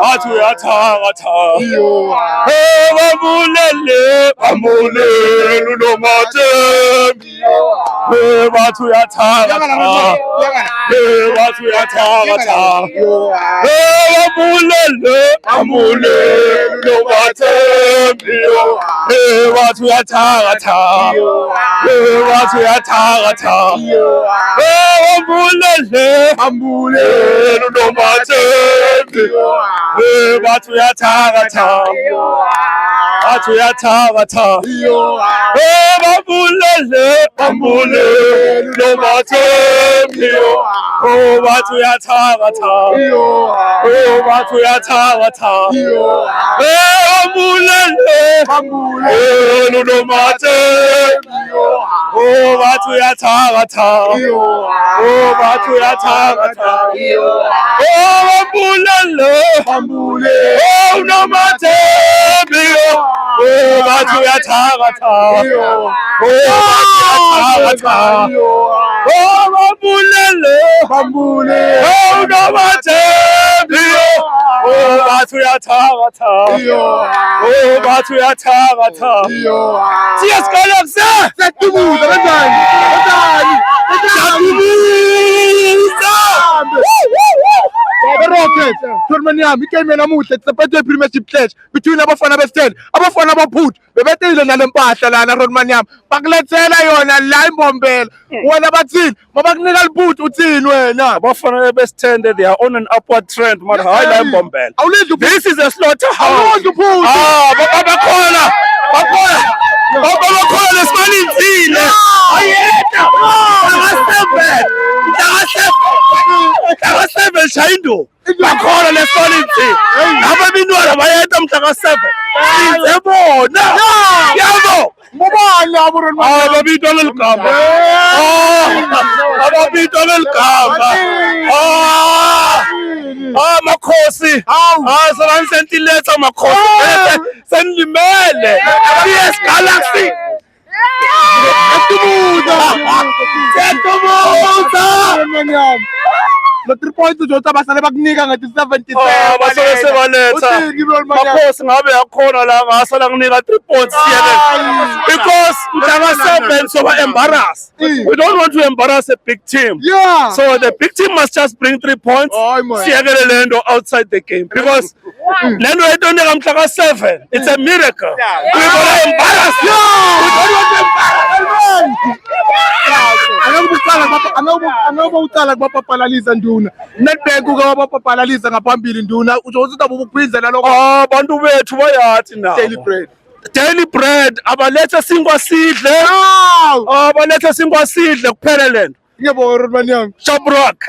athi uyathakatha bambulele bambulele uNomathembi bathi uyathakatha bathi uyathakatha bambulele bambulele uNomathembi bathi uyathakatha bathi uyathakatha bambulele bambulele uNomathembi bathi uyathakatha bathi uyathakatha bambulele bambulele uNomathembi bathi uyathakatha bathi uyathakatha bambulele bambulele uNomathembi bathi uyathakatha bathi uyathakatha bambulele bambulele uNomathembi bathi uyathakatha bambulele bambulele uNomathembi bathi uyathakatha bathi uyathakatha siyasigalakuse Siyadumuza kanjani? Rocket, Turmaniam, he came in a mood. It's the better premiership pledge between Abafana Bestel, Abafana Babut, the better than Alempasha, and Rodmaniam, Bagletela, and Lime Bombel, one about Zin, Mabagnal Boot, Utin, Abafana Bestel, they are on an upward trend, man. High line bombel. This is a slaughterhouse. Babakola, Babakola, smiling Zin. Mhlaka 7 Shayindu bakhona lesolithi laba binwala bayeta mhlaka 7 izebona yabo Mobile, ababito leligama ababito leligama makhosi sebansentileta makhosi senlimele PS Galaxy the 3 points to Jota Basale Bagniga at 77. Makhosi ngabe yakhona la ngasala nginika 3 points because mhlaka 7 so we embarrass. We don't want to embarrass a big team. Yeah. So the big team must just bring 3 points. Siyekele Lendo outside the game because Lendo edonika mhlaka 7. It's a miracle. We want to embarrass. We don't want to embarrass. Angabucala kubapapalaliza nduna Nedbank ukubapapalaliza ngaphambili nduna uzozuza bokuphindela lokho bantu bethu bayathi na daily bread abaletha sinkwa sidle abaletha sinkwa sidle kuphela lento ngiyabona Rodmaniam Shoprok